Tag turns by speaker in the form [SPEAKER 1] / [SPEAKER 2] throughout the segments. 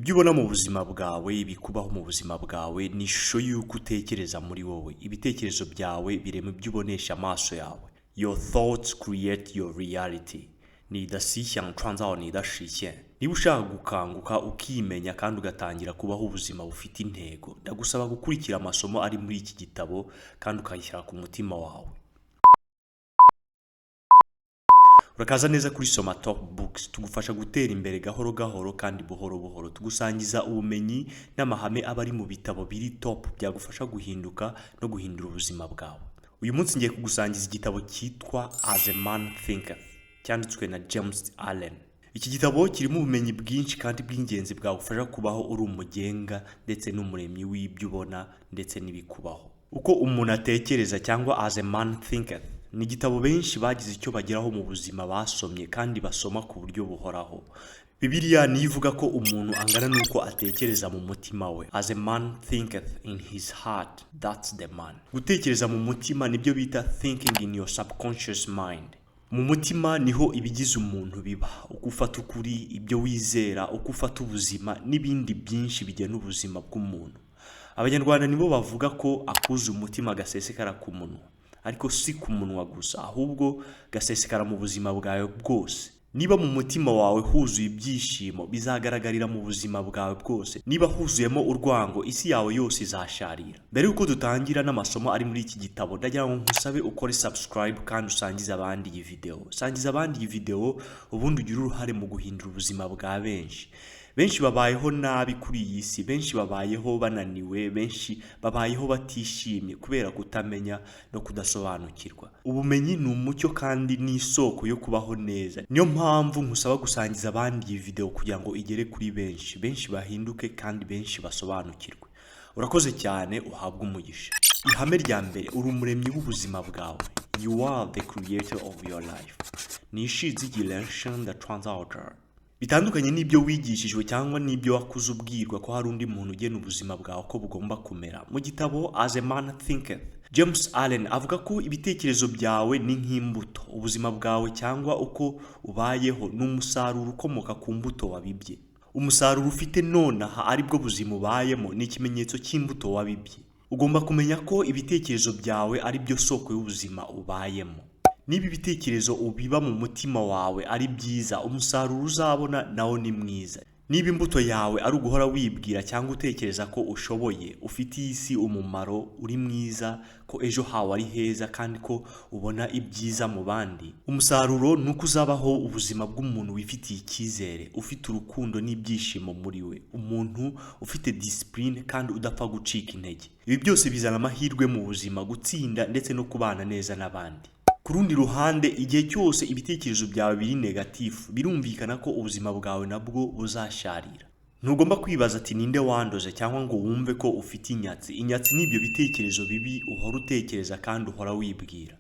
[SPEAKER 1] Ibyo ubona mu buzima bwawe, bikubaho mu buzima bwawe ni ishusho y'uko utekereza muri wowe. Ibitekerezo byawe birema ibyo ubonesha amaso yawe. Your thoughts create your reality. 你的思想创造你的实现。Niba ushaka gukanguka ukimenya kandi ugatangira kubaho ubuzima bufite intego, ndagusaba gukurikira amasomo ari muri iki gitabo kandi ukayishyira ku mutima wawe. Urakaza neza kuri Soma Top Books, tugufasha gutera imbere gahoro gahoro kandi buhoro buhoro. Tugusangiza ubumenyi n'amahame abari mu bitabo biri top byagufasha guhinduka no guhindura ubuzima bwawe. Uyu munsi ngiye kugusangiza igitabo cyitwa As a Man Thinketh, cyanditswe na James Allen. Iki gitabo kirimo ubumenyi bwinshi kandi bw'ingenzi bwagufasha kubaho uri umugenga ndetse n'umuremyi w'ibyo ubona ndetse n'ibikubaho. Uko umuntu atekereza cyangwa As a Man Thinketh ni igitabo benshi bagize icyo bageraho mu buzima basomye kandi basoma ku buryo buhoraho. Bibiliya niyo ivuga ko umuntu angana n'uko atekereza mu mutima we. As a man thinketh in his heart, that's the man. Gutekereza mu mutima nibyo bita thinking in your subconscious mind. Mu mutima niho ibigize umuntu biba. Uko ufata ukuri, ibyo wizera, uko ufata ubuzima n'ibindi byinshi bigena ubuzima bw'umuntu. Abanyarwanda nibo bavuga ko akuza umutima gasesekara ku munwa. Ariko si ku munwa gusa, ahubwo gasesekara mu buzima bwawe bwose. Niba mu mutima wawe huzuye ibyishimo, bizagaragarira mu buzima bwawe bwose. Niba huzuyemo urwango, isi yawe yose izasharira. Mbere yuko dutangira n'amasomo ari muri iki gitabo, ndagira ngo nkusabe ukore subscribe kandi usangize abandi iyi video. Sangiza abandi iyi video ubundi ugire uruhare mu guhindura ubuzima bwa benshi. Benshi babayeho nabi kuri iyi si, benshi babayeho bananiwe, benshi babayeho batishimye kubera kutamenya no kudasobanukirwa. Ubumenyi ni umucyo kandi ni isoko yo kubaho neza. Niyo mpamvu nkusaba gusangiza abandi iyi video kugira ngo igere kuri benshi, benshi bahinduke kandi benshi basobanukirwe. Urakoze cyane, uhabwe umugisha. Ihame rya mbere, uri umuremyi w'ubuzima bwawe. You are the creator of your life. 你是自己人生的创造者。 Bitandukanye n'ibyo wigishijwe cyangwa n'ibyo wakuze ubwirwa ko hari undi muntu ugena ubuzima bwawe ko bugomba kumera. Mu gitabo As a Man Thinketh, James Allen avuga ko ibitekerezo byawe ni nk'imbuto. Ubuzima bwawe cyangwa uko ubayeho ni umusaruro ukomoka ku mbuto wabibye. Umusaruro ufite nonaha ari bwo buzima ubayemo ni ikimenyetso cy'imbuto wabibye. Ugomba kumenya ko ibitekerezo byawe ari byo soko y'ubuzima ubayemo. Niba ibitekerezo ubiba mu mutima wawe ari byiza, umusaruro uzabona nawo ni mwiza. Niba imbuto yawe ari uguhora wibwira cyangwa utekereza ko ushoboye, ufitiye isi umumaro, uri mwiza, ko ejo hawe ari heza kandi ko ubona ibyiza mu bandi, umusaruro ni uko uzabaho ubuzima bw'umuntu wifitiye icyizere, ufite urukundo n'ibyishimo muri we, umuntu ufite discipline kandi udapfa gucika intege. Ibi byose bizana amahirwe mu buzima, gutsinda ndetse no kubana neza n'abandi. Ku rundi ruhande, igihe cyose ibitekerezo byawe biri negatifu, birumvikana ko ubuzima bwawe nabwo buzasharira. Ntugomba kwibaza ati ninde wandoze cyangwa ngo wumve ko ufite inyatsi. Inyatsi ni ibyo bitekerezo bibi uhora utekereza kandi uhora wibwira.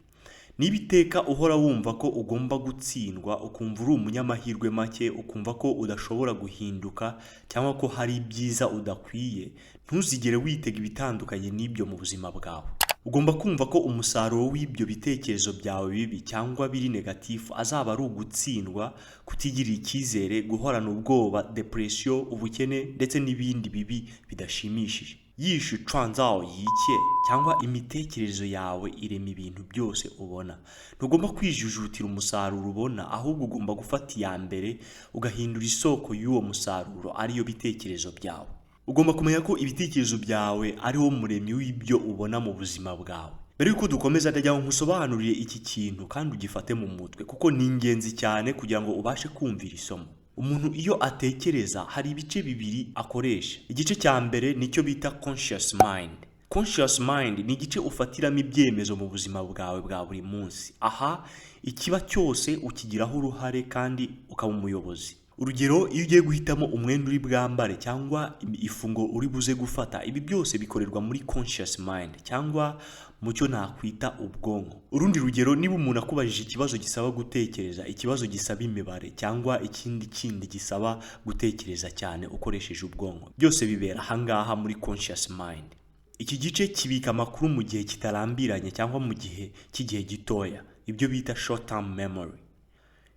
[SPEAKER 1] Niba iteka uhora wumva ko ugomba gutsindwa, ukumva uri umunyamahirwe make, ukumva ko udashobora guhinduka cyangwa ko hari ibyiza udakwiye, ntuzigere witega ibitandukanye n'ibyo mu buzima bwawe. Ugomba kumva ko umusaruro w'ibyo bitekerezo byawe bibi cyangwa biri negatifu azaba ari ugutsindwa, kutigirira icyizere, guhorana ubwoba, depression, ubukene ndetse n'ibindi bibi bidashimishije. Yishe Chuanzao yike cyangwa imitekerezo yawe irema ibintu byose ubona. Ntugomba kwijujutira umusaruro ubona, ahubwo ugomba gufata iya mbere ugahindura isoko y'uwo musaruro ariyo bitekerezo byawe. Ugomba kumenya ko ibitekerezo byawe ari wo muremyi w'ibyo ubona mu buzima bwawe. Mbere yuko dukomeza ndajya ngo nkusobanurire iki kintu kandi ugifate mu mutwe kuko ni ingenzi cyane kugira ngo ubashe kumvira isomo. Umuntu iyo atekereza hari ibice bibiri akoresha. Igice cya mbere nicyo bita conscious mind. Conscious mind ni igice ufatiramo ibyemezo mu buzima bwawe bwa buri munsi. Aha ikiba cyose ukigiraho uruhare kandi ukaba umuyobozi. Urugero, iyo ugiye guhitamo umwenda uri bwambare cyangwa ifungo uri buze gufata, ibi byose bikorerwa muri conscious mind cyangwa mu cyo nakwita ubwonko. Urundi rugero, niba umuntu akubajije ikibazo gisaba gutekereza, ikibazo gisaba imibare cyangwa ikindi gisaba gutekereza cyane ukoresheje ubwonko, byose bibera ahangaha muri conscious mind. Iki gice kibika amakuru mu gihe kitarambiranye cyangwa mu gihe cy'igihe gitoya, ibyo bita short term memory.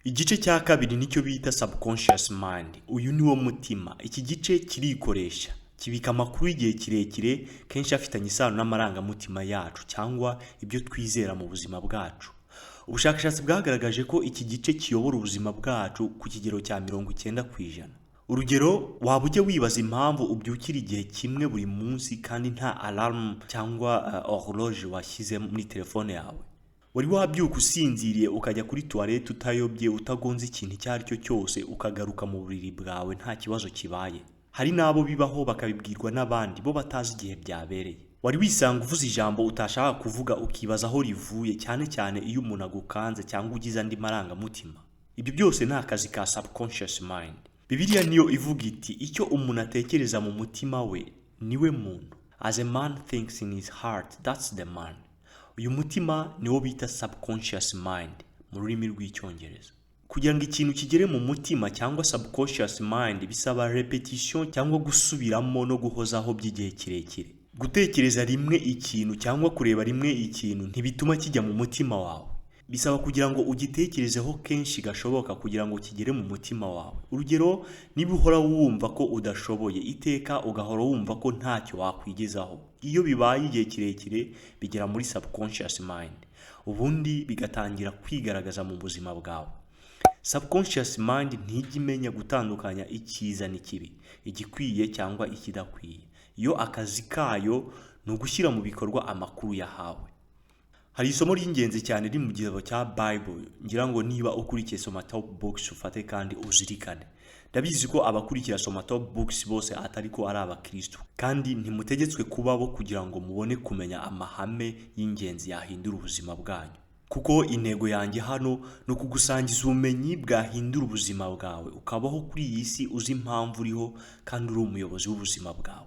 [SPEAKER 1] Igice cya kabiri nicyo bita subconscious mind. Uyu ni wo mutima. Iki gice kirikoresha, kibika amakuru y'igihe kirekire, kenshi afitanye isano n'amarangamutima yacu cyangwa ibyo twizera mu buzima bwacu. Ubushakashatsi bwagaragaje ko iki gice kiyobora ubuzima bwacu ku kigero cya 90%. Urugero, waba ujya wibaza impamvu ubyukira igihe kimwe buri munsi kandi nta alarm cyangwa horloge washyize muri telefone yawe. Wari wabyuka usinziriye ukajya kuri toilette utayobye, utagonze ikintu icyo ari cyo cyose, ukagaruka mu buriri bwawe nta kibazo kibaye. Hari n'abo bibaho bakabibwirwa n'abandi bo batazi igihe byabereye. Wari wisanga uvuze ijambo utashaka kuvuga ukibaza aho rivuye, cyane cyane iyo umuntu agukanze cyangwa ugize andi marangamutima. Ibyo byose ni akazi ka subconscious mind. Bibiliya niyo ivuga iti icyo umuntu atekereza mu mutima we niwe muntu. As a man thinks in his heart, that's the man. Uyu mutima niwo bita subconscious mind mu rurimi rw'icyongereza. Kugira ngo ikintu kigere mu mutima cyangwa subconscious mind bisaba repetition cyangwa gusubiramo no guhozaho by'igihe kirekire. Gutekereza rimwe ikintu cyangwa kureba rimwe ikintu ntibituma kijya mu mutima wawe. Bisaba kugira ngo ugitekerezeho kenshi gashoboka kugira ngo kigere mu mutima wawe. Urugero, niba uhora wumva ko udashoboye iteka, ugahora wumva ko ntacyo wakwigezaho, iyo bibaye igihe kirekire bigera muri subconscious mind, ubundi bigatangira kwigaragaza mu buzima bwawe. Subconscious mind ntijya imenya gutandukanya icyiza n'ikibi, igikwiye cyangwa ikidakwiye. Iyo akazi kayo ni ugushyira mu bikorwa amakuru yahawe. Hari isomo ry'ingenzi cyane riri mu gitabo cya Bible, ngira ngo niba ukurikiye Soma Top Books ufate kandi uzirikane. Ndabizi ko abakurikira Soma Top Books bose atari ko ari abakristo, kandi ntimutegetswe kubabo kugira ngo mubone kumenya amahame y'ingenzi yahindura ubuzima bwanyu. Kuko intego yanjye hano no kugusangiza ubumenyi bwahindura ubuzima bwawe, ukabaho kuri iyi si uzi impamvu uriho kandi uri umuyobozi w'ubuzima bwawe.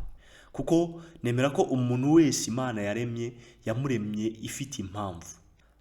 [SPEAKER 1] Kuko nemera ko umuntu wese Imana yaremye yamuremye ifite impamvu.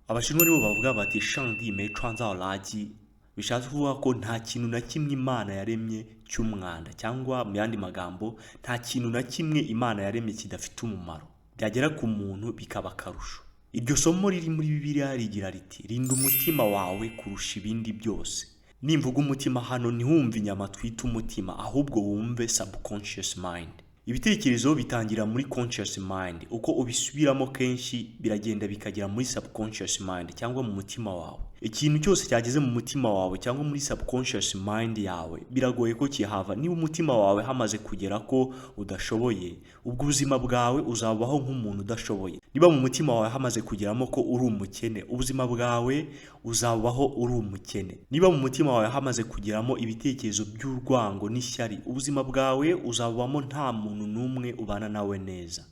[SPEAKER 1] Abashinwa nibo bavuga bati shangdi me chwanzao laji, bishatse kuvuga ko nta kintu na kimwe Imana yaremye cy'umwanda, cyangwa mu yandi magambo nta kintu na kimwe Imana yaremye kidafite umumaro, byagera ku muntu bikaba akarusho. Iryo somo riri muri Bibiliya rigira riti rinda umutima wawe kurusha ibindi byose. Nimvuga umutima hano ntihumve inyama twita umutima, ahubwo wumve subconscious mind. Ibitekerezo bitangira muri conscious mind, uko ubisubiramo kenshi biragenda bikagera muri subconscious mind cyangwa mu mutima wawe. Ikintu cyose cyageze mu mutima wawe cyangwa muri subconscious mind yawe biragoye ko kihava. Niba umutima wawe hamaze kugera ko udashoboye, ubwo ubuzima bwawe uzabaho nk'umuntu udashoboye. Niba mu mutima wawe hamaze kugeramo ko uri umukene, ubuzima bwawe uzabaho uri umukene. Niba mu mutima wawe hamaze kugeramo ibitekerezo by'urwango n'ishyari, ubuzima bwawe uzabamo nta muntu n'umwe ubana nawe neza.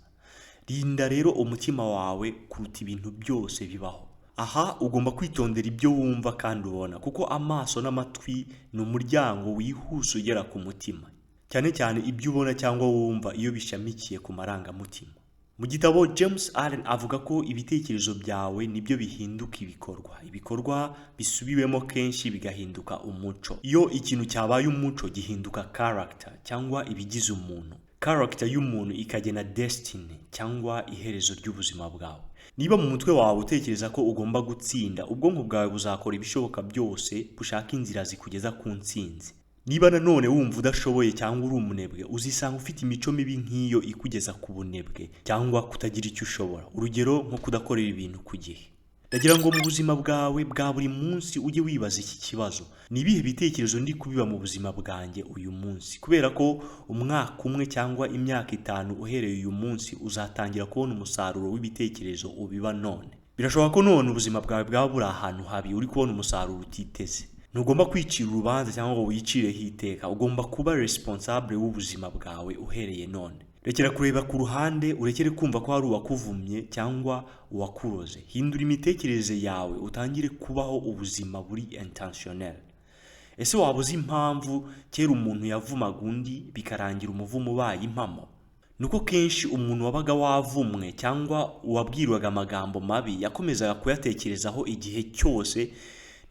[SPEAKER 1] Rinda rero umutima wawe kuruta ibintu byose bibaho. Aha ugomba kwitondera ibyo wumva kandi ubona, kuko amaso n'amatwi ni umuryango wihuse ugera ku mutima, cyane cyane ibyo ubona cyangwa wumva iyo bishamikiye ku marangamutima. Mu gitabo James Allen avuga ko ibitekerezo byawe nibyo bihinduka ibikorwa. Ibikorwa bisubiwemo kenshi bigahinduka umuco. Iyo ikintu cyabaye umuco gihinduka character cyangwa ibigize umuntu. Character y'umuntu ikagena destiny cyangwa iherezo ry'ubuzima bwawe. Niba mu mutwe wawe utekereza ko ugomba gutsinda, ubwonko bwawe buzakora ibishoboka byose bushaka inzira zikugeza ku ntsinzi. Niba nanone wumva udashoboye cyangwa uri umunebwe, uzisanga ufite imico mibi nk'iyo ikugeza ku bunebwe cyangwa kutagira icyo ushobora. Urugero nko kudakorera ibintu ku gihe. Ndagira ngo mu buzima bwawe bwa buri munsi ujye wibaza iki kibazo: ni ibihe bitekerezo ndi kubiba mu buzima bwanjye uyu munsi? Kubera ko umwaka umwe cyangwa imyaka 5 uhereye uyu munsi uzatangira kubona umusaruro w'ibitekerezo ubiba none. Birashoboka ko none ubuzima bwawe bwaba buri ahantu habi, uri kubona umusaruro utiteze. Ntugomba kwicira urubanza cyangwa ngo wicireho iteka. Ugomba kuba responsable w'ubuzima bwawe uhereye none. Rekera kureba ku ruhande, urekere kumva ko hari uwakuvumye cyangwa uwakuroze. Hindura imitekerereze yawe, utangire kubaho ubuzima buri intentionnel. Ese waba uzi impamvu kera umuntu yavumaga undi bikarangira umuvumo ubaye impamo? Nuko kenshi umuntu wabaga wavumwe cyangwa uwabwirwaga amagambo mabi yakomezaga kuyatekerezaho igihe cyose,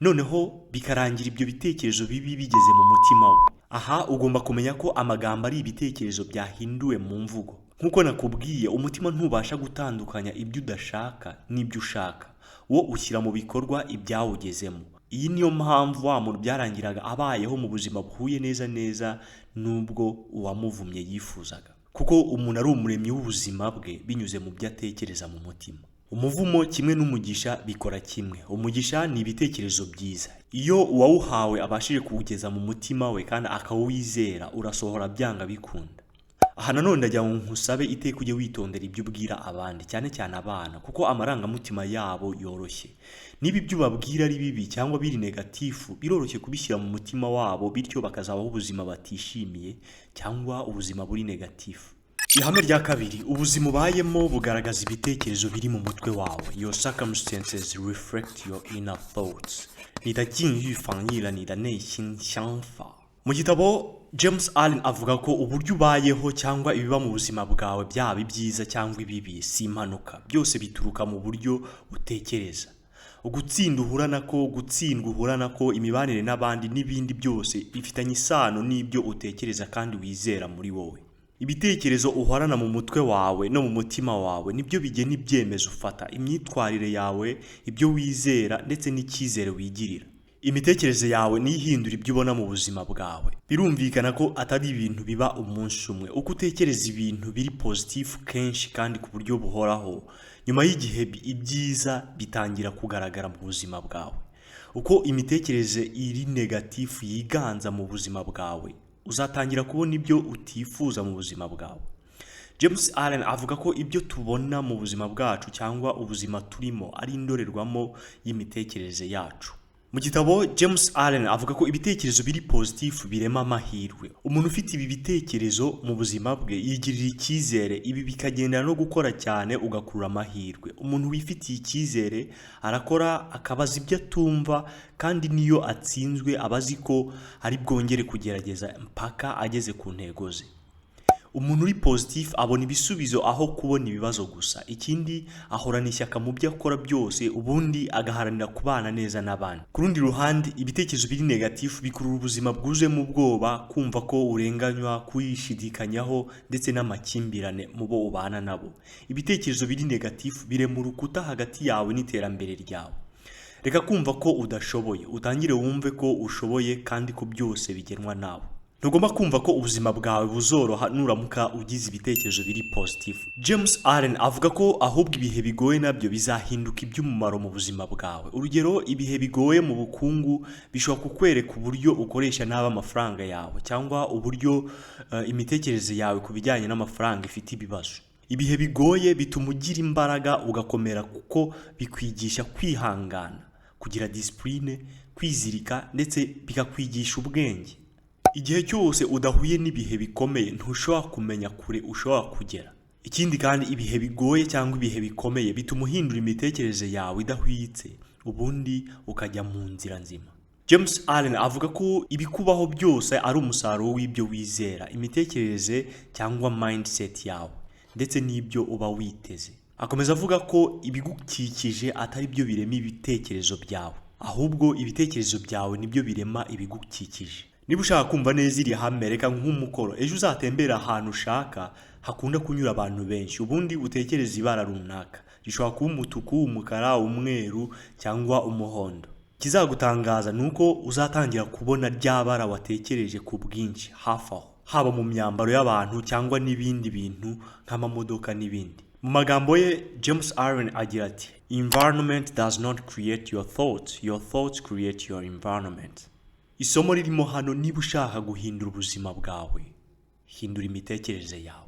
[SPEAKER 1] noneho bikarangira ibyo bitekerezo bibi bigeze mu mutima we. Aha ugomba kumenya ko amagambo ari ibitekerezo byahinduwe mu mvugo. Nkuko nakubwiye, umutima ntubasha gutandukanya ibyo udashaka n'ibyo ushaka. Wo ushyira mu bikorwa ibyawugezemo. Iyi niyo mpamvu wa muntu byarangiraga abayeho mu buzima buhuye neza neza nubwo uwamuvumye yifuzaga, kuko umuntu ari umuremyi w'ubuzima bwe binyuze mu byo atekereza mu mutima. Umuvumo kimwe n'umugisha bikora kimwe. Umugisha ni ibitekerezo byiza. Iyo uwawuhawe abashije kuwugeza mu mutima we kandi akawizera, urasohora byanga bikunda. Aha nanone ndagira ngo nkusabe iteka ujye witondera ibyo ubwira abandi, cyane cyane abana, kuko amarangamutima yabo yoroshye. Niba ibyo ubabwira ari bibi cyangwa biri negatifu, biroroshye kubishyira mu mutima wabo, bityo bakazabaho ubuzima batishimiye cyangwa ubuzima buri negatifu. Ihame rya kabiri, ubuzima ubayemo bugaragaza ibitekerezo biri mu mutwe wawe. Your circumstances reflect your inner thoughts. 你的境遇反映了你的内心想法。 Mu gitabo James Allen avuga ko uburyo ubayeho cyangwa ibiba mu buzima bwawe, byaba ibyiza cyangwa ibibi, si impanuka. Byose bituruka mu buryo utekereza. Ugutsinda uhura nako, imibanire n'abandi n'ibindi byose bifitanye isano n'ibyo utekereza kandi wizera muri wowe. Ibitekerezo uhorana mu mutwe wawe no mu mutima wawe nibyo bigena ibyemezo ufata, imyitwarire yawe, ibyo wizera ndetse n'icyizere wigirira. Imitekerereze yawe niyo ihindura ibyo ubona mu buzima bwawe. Birumvikana ko atari ibintu biba umunsi umwe. Uko utekereza ibintu biri positifu kenshi kandi ku buryo buhoraho, nyuma y'igihe ibyiza bitangira kugaragara mu buzima bwawe. Uko imitekerereze iri negatifu yiganza mu buzima bwawe, uzatangira kubona ibyo utifuza mu buzima bwawe. James Allen avuga ko ibyo tubona mu buzima bwacu cyangwa ubuzima turimo ari indorerwamo y'imitekerereze yacu. Mu gitabo James Allen avuga ko ibitekerezo biri positifu birema amahirwe. Umuntu ufite ibi bitekerezo mu buzima bwe yigirira icyizere, ibi bikagendana no gukora cyane ugakurura amahirwe. Umuntu wifitiye icyizere arakora akabaza ibyo atumva, kandi niyo atsinzwe abazi ko ari bwongere kugerageza mpaka ageze ku ntego ze. Umuntu uri positif abona ibisubizo aho kubona ibibazo gusa. Ikindi, ahorana ishyaka mu byo akora byose, ubundi agaharanira kubana neza n'abandi. Ku rundi ruhande, ibitekerezo biri negatifu bikurura ubuzima bwuzuyemo ubwoba, kumva ko urenganywa, kwishidikanyaho ndetse n'amakimbirane mu bo ubana nabo. Ibitekerezo biri negatifu birema urukuta hagati yawe n'iterambere ryawe. Reka kumva ko udashoboye, utangire wumve ko ushoboye kandi ko byose bigenwa nawe. Ntugomba kumva ko ubuzima bwawe buzoroha nuramuka ugize ibitekerezo biri positifu. James Allen avuga ko ahubwo ibihe bigoye nabyo bizahinduka iby'umumaro mu buzima bwawe. Urugero, ibihe bigoye mu bukungu bishobora kukwereka uburyo ukoresha nabi amafaranga yawe, cyangwa uburyo imitekerereze yawe ku bijyanye n'amafaranga ifite ibibazo. Ibihe bigoye bituma ugira imbaraga ugakomera, kuko bikwigisha kwihangana, kugira discipline, kwizirika ndetse bikakwigisha ubwenge. Igihe cyose udahuye n'ibihe bikomeye ntushobora kumenya kure ushobora kugera. Ikindi kandi, ibihe bigoye cyangwa ibihe bikomeye bituma uhindura imitekerereze yawe idahwitse, ubundi ukajya mu nzira nzima. James Allen avuga ko ibikubaho byose ari umusaruro w'ibyo wizera, imitekerereze cyangwa mindset yawe, ndetse n'ibyo uba witeze. Akomeza avuga ko ibigukikije atari byo birema ibitekerezo byawe, ahubwo ibitekerezo byawe nibyo birema ibigukikije. Niba ushaka kumva neza iri hame, reka nk'umukoro, ejo uzatembera ahantu ushaka hakunda kunyura abantu benshi, ubundi utekereza ibara runaka. Rishobora kuba umutuku, umukara, umweru cyangwa umuhondo. Kizagutangaza nuko uzatangira kubona rya bara watekereje ku bwinshi hafi aho, haba mu myambaro y'abantu cyangwa n'ibindi bintu nk'amamodoka n'ibindi. Mu magambo ye, James Allen agira ati, environment does not create your thoughts create your environment. Isomo ririmo hano, niba ushaka guhindura ubuzima bwawe, hindura imitekerereze yawe.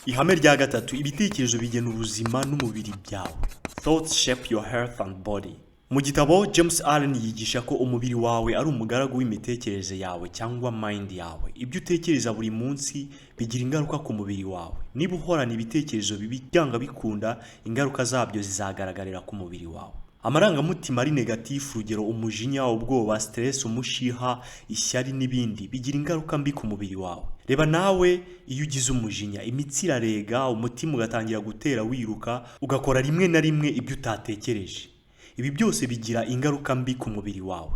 [SPEAKER 1] Ihame rya gatatu, ibitekerezo bigena ubuzima n'umubiri byawe. Thoughts shape your health and body. Mu gitabo James Allen yigisha ko umubiri wawe ari umugaragu w'imitekerereze yawe cyangwa mind yawe. Ibyo utekereza buri munsi bigira ingaruka ku mubiri wawe. Niba uhorana ibitekerezo bibi cyangwa bikunda, ingaruka zabyo zizagaragarira ku mubiri wawe. Amarangamutima ari negatifu, urugero umujinya, ubwoba, stress, umushiha, ishyari n'ibindi, bigira ingaruka mbi ku mubiri wawe. Reba nawe, iyo ugize umujinya, imitsi irarega, umutima ugatangira gutera wiruka, ugakora rimwe na rimwe ibyo utatekereje. Ibi byose bigira ingaruka mbi ku mubiri wawe.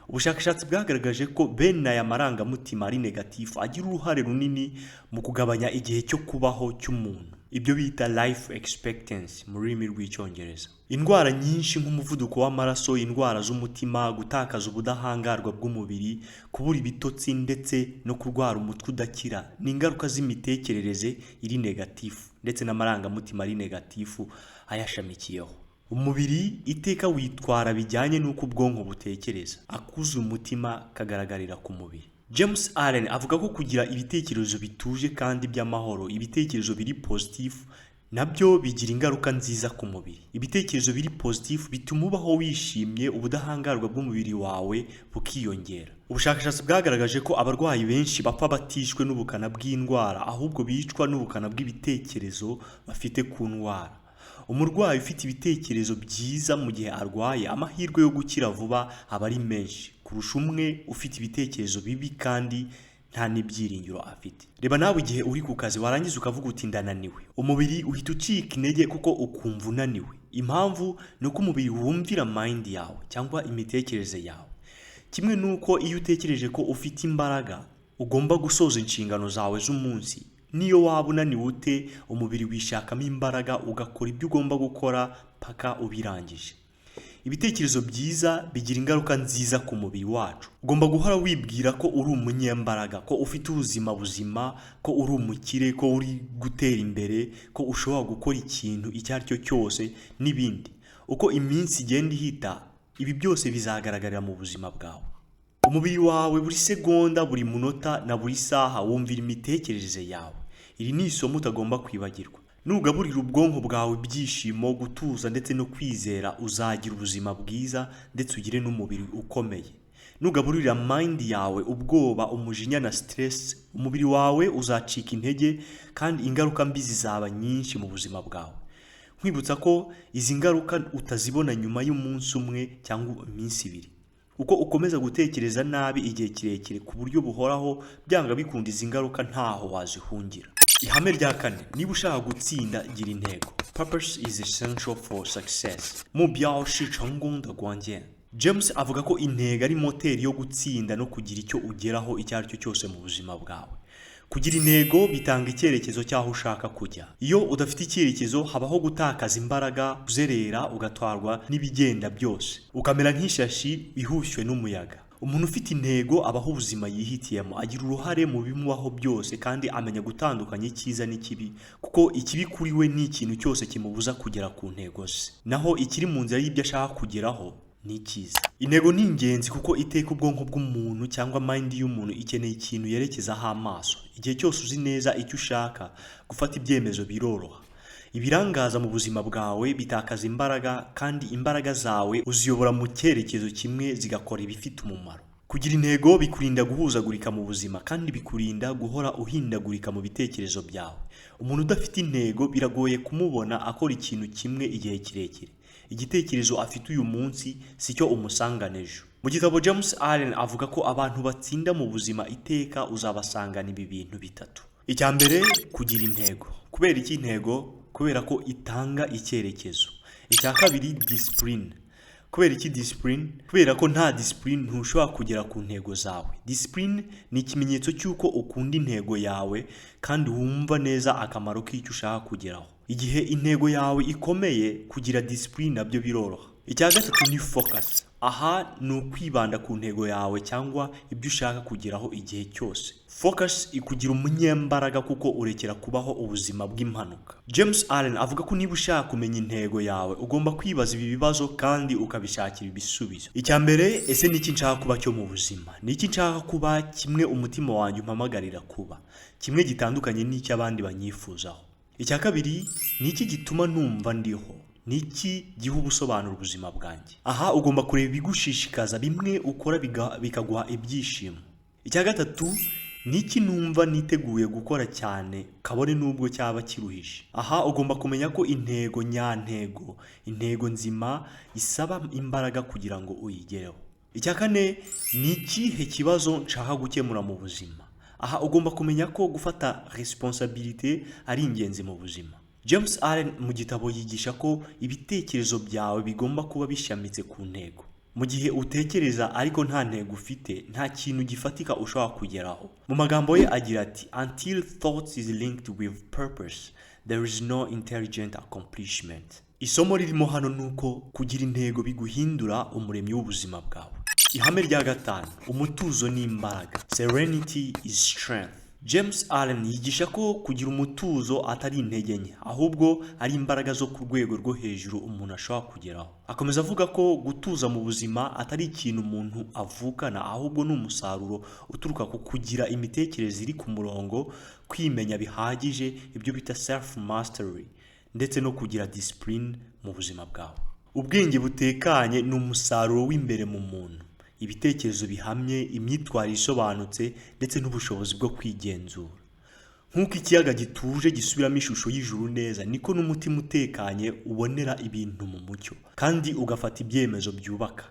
[SPEAKER 1] Ubushakashatsi bwagaragaje ko bene aya marangamutima ari negatifu agira uruhare runini mu kugabanya igihe cyo kubaho cy'umuntu. ibyo bita life expectancy mu rurimi rw'icyongereza. Indwara nyinshi nk'umuvuduko w'amaraso, indwara z'umutima, gutakaza ubudahangarwa bw'umubiri, kubura ibitotsi ndetse no kurwara umutwe udakira ni ingaruka z'imitekerereze iri negatifu ndetse n'amarangamutima ari negatifu ayashamikiyeho. Umubiri iteka witwara bijyanye n'uko ubwonko butekereza, akuze umutima kagaragarira ku mubiri. James Allen avuga ko kugira ibitekerezo bituje kandi by'amahoro, ibitekerezo biri positifu, nabyo bigira ingaruka nziza ku mubiri. Ibitekerezo biri positifu bituma ubaho wishimye, ubudahangarwa bw'umubiri wawe bukiyongera. Ubushakashatsi bwagaragaje ko abarwayi benshi bapfa batishwe n'ubukana bw'indwara, ahubwo bicwa n'ubukana bw'ibitekerezo bafite ku ndwara. Umurwayi ufite ibitekerezo byiza mu gihe arwaye, amahirwe yo gukira vuba aba ari menshi kurusha umwe ufite ibitekerezo bibi kandi nta n'ibyiringiro afite. Reba nawe igihe uri ku kazi warangiza ukavuga uti ndananiwe, umubiri uhita ucika intege kuko ukumva unaniwe. Impamvu ni uko umubiri wumvira mind yawe cyangwa imitekerereze yawe. Kimwe nuko iyo utekereje ko ufite imbaraga ugomba gusoza inshingano zawe z'umunsi, niyo waba unaniwe ute, umubiri wishakamo imbaraga ugakora ibyo ugomba gukora paka ubirangije. Ibitekerezo byiza bigira ingaruka nziza ku mubiri wacu. Ugomba guhora wibwira ko uri umunyembaraga, ko ufite ubuzima buzima, ko uri umukire, ko uri gutera imbere, ko ushobora gukora ikintu icyo ari cyo cyose n'ibindi. Uko iminsi igenda ihita, ibi byose bizagaragarira mu buzima bwawe. Umubiri wawe buri segonda, buri munota na buri saha wumvira imitekerereze yawe. Iri ni isomo utagomba kwibagirwa. Nugaburira ubwonko bwawe ibyishimo, gutuza ndetse no kwizera, uzagira ubuzima bwiza ndetse ugire n'umubiri ukomeye. Nugaburira mind yawe ubwoba, umujinya na stress, umubiri wawe uzacika intege kandi ingaruka mbi zizaba nyinshi mu buzima bwawe. Nkwibutsa ko izi ngaruka utazibona nyuma y'umunsi umwe cyangwa iminsi ibiri. Uko ukomeza gutekereza nabi igihe kirekire ku buryo buhoraho, byanga bikunda izi ngaruka ntaho wazihungira. Ihame rya kane, niba ushaka gutsinda gira intego. Purpose is essential for success. 目标是成功的关键. James avuga ko intego ari moteri yo gutsinda no kugira icyo ugeraho icyo ari cyo cyose mu buzima bwawe. Kugira intego bitanga icyerekezo cy'aho ushaka kujya. Iyo udafite icyerekezo habaho gutakaza imbaraga, kuzerera, ugatwarwa n'ibigenda byose, ukamera nk'ishashi ihushywe n'umuyaga. Umuntu ufite intego abaho ubuzima yihitiyemo, agira uruhare mu bimubaho byose kandi amenya gutandukanya icyiza n'ikibi, kuko ikibi kuri we ni ikintu cyose kimubuza kugera ku ntego ze, naho ikiri mu nzira y'ibyo ashaka kugeraho ni icyiza. Intego ni ingenzi kuko iteka ubwonko bw'umuntu cyangwa mind y'umuntu ikeneye ikintu yerekezaho amaso. Igihe cyose uzi neza icyo ushaka, gufata ibyemezo biroroha. Ibirangaza mu buzima bwawe bitakaza imbaraga kandi imbaraga zawe uziyobora mu cyerekezo kimwe zigakora ibifite umumaro. Kugira intego bikurinda guhuzagurika mu buzima kandi bikurinda guhora uhindagurika mu bitekerezo byawe. Umuntu udafite intego biragoye kumubona akora ikintu kimwe igihe kirekire. Igitekerezo afite uyu munsi sicyo umusangana ejo. Mu gitabo James Allen avuga ko abantu batsinda mu buzima iteka uzabasangana ibi bintu bitatu. Icya mbere, kugira intego. Kubera iki intego? Kubera ko itanga icyerekezo. Icya kabiri, discipline. Kubera iki discipline? Kubera ko nta discipline ntushobora kugera ku ntego zawe. Discipline ni ikimenyetso cy'uko ukunda intego yawe kandi wumva neza akamaro k'icyo ushaka kugeraho. Igihe intego yawe ikomeye, kugira discipline nabyo biroroha. Icya gatatu ni focus. Aha ni ukwibanda ku ntego yawe cyangwa ibyo ushaka kugeraho igihe cyose. Focus ikugira umunyembaraga kuko urekera kubaho ubuzima bw'impanuka. James Allen avuga ko niba ushaka kumenya intego yawe, ugomba kwibaza ibi bibazo kandi ukabishakira ibisubizo. Icya mbere, ese niki nshaka kuba cyo mu buzima? Niki nshaka kuba kimwe umutima wanjye umpamagarira kuba? Kimwe gitandukanye n'icyo abandi banyifuzaho. Icya kabiri, niki gituma numva ndiho? Niki giha ubusobanuro ubuzima bwanjye? Aha ugomba kureba ibigushishikaza, bimwe ukora bikaguha ibyishimo. Icya gatatu, niki numva niteguye gukora cyane kabone nubwo cyaba kiruhije? Aha ugomba kumenya ko intego nyantego, intego nzima isaba imbaraga kugira ngo uyigereho. Icya kane, nikihe kibazo nshaka gukemura mu buzima? Aha ugomba kumenya ko gufata responsibility ari ingenzi mu buzima. James Allen mu gitabo yigisha ko ibitekerezo byawe bigomba kuba bishamitse ku ntego. Mu gihe utekereza ariko nta ntego ufite, nta kintu gifatika ushobora kugeraho. Mu magambo ye agira ati, until thoughts is linked with purpose, there is no intelligent accomplishment. Isomo ririmo hano nuko kugira intego biguhindura umuremyi w'ubuzima bwawe. Ihame rya gatanu, umutuzo ni imbaraga. Serenity is strength. James Allen yigisha ko kugira umutuzo atari intege nke, ahubwo ari imbaraga zo ku rwego rwo hejuru umuntu ashobora kugeraho. Akomeza avuga ko gutuza mu buzima atari ikintu umuntu avukana, ahubwo ni umusaruro uturuka ku kugira imitekerereze iri ku murongo, kwimenya bihagije, ibyo bita self mastery, ndetse no kugira discipline mu buzima bwawe. Ubwenge butekanye ni umusaruro w'imbere mu muntu. Ibitekerezo bihamye, imyitwarire isobanutse, ndetse n'ubushobozi bwo kwigenzura. Nk'uko ikiyaga gituje gisubiramo ishusho y'ijuru neza, niko n'umutima utekanye ubonera ibintu mu mucyo, kandi ugafata ibyemezo byubaka.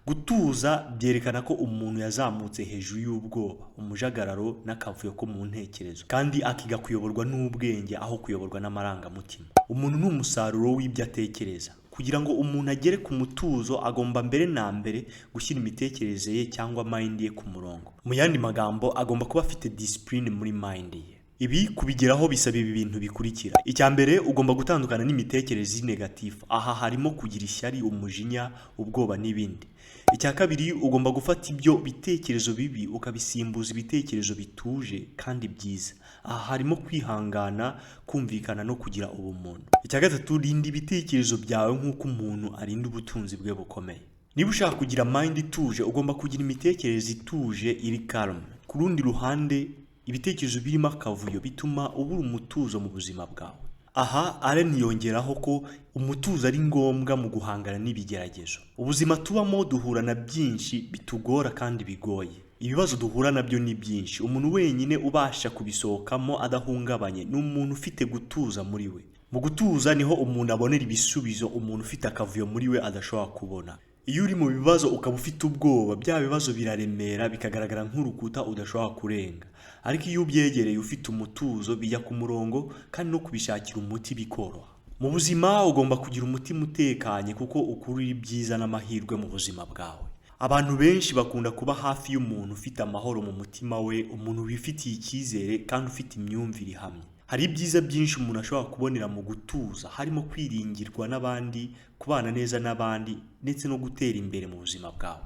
[SPEAKER 1] Gutuza byerekana ko umuntu yazamutse hejuru y'ubwoba, umujagararo n'akavuyo ko mu ntekerezo, kandi akiga kuyoborwa n'ubwenge aho kuyoborwa n'amarangamutima. Umuntu ni umusaruro w'ibyo atekereza. Kugira ngo umuntu agere ku mutuzo agomba mbere na mbere gushyira imitekerereze ye cyangwa mind ye ku murongo. Mu yandi magambo, agomba kuba afite discipline muri mind ye. Ibi kubigeraho bisaba ibi bintu bikurikira. Icya mbere, ugomba gutandukana n'imitekerereze negative. Aha harimo kugira ishyari, umujinya, ubwoba n'ibindi. Icya kabiri, ugomba gufata ibyo bitekerezo bibi ukabisimbuza ibitekerezo bituje kandi byiza. Aha harimo kwihangana, kumvikana no kugira ubumuntu. Icya gatatu, rinda ibitekerezo byawe nk'uko umuntu arinda ubutunzi bwe bukomeye. Niba ushaka kugira mind ituje, ugomba kugira imitekerereze ituje iri calm. Ku rundi ruhande, ibitekerezo birimo akavuyo bituma ubura umutuzo mu buzima bwawe. Aha Allen yongeraho ko umutuzo ari ngombwa mu guhangana n'ibigeragezo. Ubuzima tubamo duhura na byinshi bitugora kandi bigoye. Ibibazo duhura nabyo ni byinshi. Umuntu wenyine ubasha kubisohokamo adahungabanye ni umuntu ufite gutuza muri we. Mu gutuza niho umuntu abonera ibisubizo umuntu ufite akavuyo muri we adashobora kubona. Iyo uri mu bibazo ukaba ufite ubwoba, bya bibazo biraremera bikagaragara nk'urukuta udashobora kurenga. Ariko iyo ubyegereye ufite umutuzo bijya ku murongo, kandi no kubishakira umuti bikoroha. Mu buzima ugomba kugira umutima utekanye kuko ukurura ibyiza n'amahirwe mu buzima bwawe. Abantu benshi bakunda kuba hafi y'umuntu ufite amahoro mu mutima we, umuntu wifitiye icyizere kandi ufite imyumvire ihamye. Hari ibyiza byinshi umuntu ashobora kubonera mu gutuza, harimo kwiringirwa n'abandi, kubana neza n'abandi, ndetse no gutera imbere mu buzima bwawe.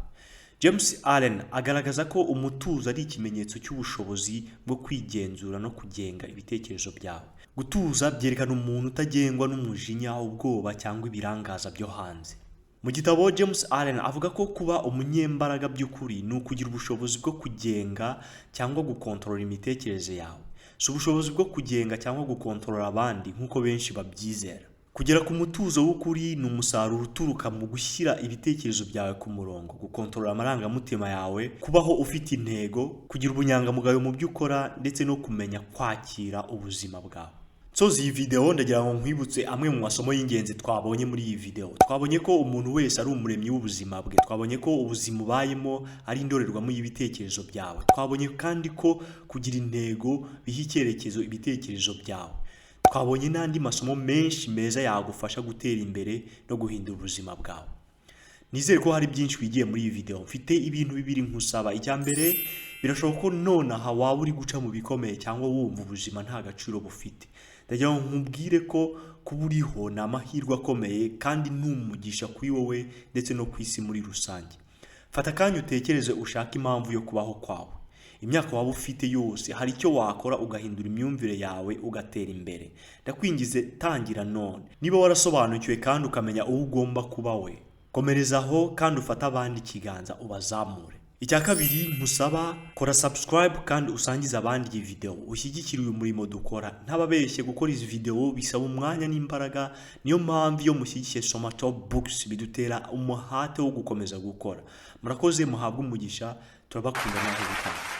[SPEAKER 1] James Allen agaragaza ko umutuzo ari ikimenyetso cy'ubushobozi bwo kwigenzura no kugenga ibitekerezo byawe. Gutuza byerekana umuntu utagengwa n'umujinya, ubwoba cyangwa ibirangaza byo hanze. Mu gitabo James Allen avuga ko kuba umunyembaraga by'ukuri ni ukugira ubushobozi bwo kugenga cyangwa gukontorora imitekerereze yawe. Si ubushobozi bwo kugenga cyangwa gukontorora abandi nk'uko benshi babyizera. Kugera ku mutuzo w'ukuri ni umusaruro uturuka mu gushyira ibitekerezo byawe ku murongo, gukontorora amarangamutima yawe, kubaho ufite intego, kugira ubunyangamugayo mu byo ukora, ndetse no kumenya kwakira ubuzima bwawe. Soza iyi video ndagira ngo nkwibutse amwe mu masomo y'ingenzi twabonye muri iyi video. Twabonye ko umuntu wese ari umuremyi w'ubuzima bwe. Twabonye ko ubuzima ubayemo ari indorerwamo y'ibitekerezo byawe. Twabonye kandi ko kugira intego biha icyerekezo ibitekerezo byawe. Twabonye n'andi masomo menshi meza yagufasha gutera imbere no guhindura ubuzima bwawe. Nizere ko hari byinshi wigiye muri iyi video. Mfite ibintu bibiri nkusaba. Icya mbere, birashoboka ko nonaha waba uri guca mu bikomeye cyangwa wumva ubuzima nta gaciro bufite. Ndagira ngo nkubwire ko kuba uriho ni amahirwe akomeye kandi n'umugisha kuri wowe ndetse no ku isi muri rusange. Fata akanya utekereze ushaka impamvu yo kubaho kwawe. Imyaka waba ufite yose hari icyo wakora ugahindura imyumvire yawe ugatera imbere. Ndakwingize tangira none. Niba warasobanukiwe kandi ukamenya uwo ugomba kuba we, komerezaho kandi ufata abandi ikiganza ubazamure. Icya kabiri nkusaba, kora subscribe kandi usangize abandi iyi video. Ushyigikire uyu murimo dukora. Ntababeshye gukora izi video bisaba umwanya n'imbaraga, niyo mpamvu iyo mushyigikiye Soma Top Books bidutera umuhate wo gukomeza gukora. Murakoze, muhabwe umugisha, turabakunda naho gutaha.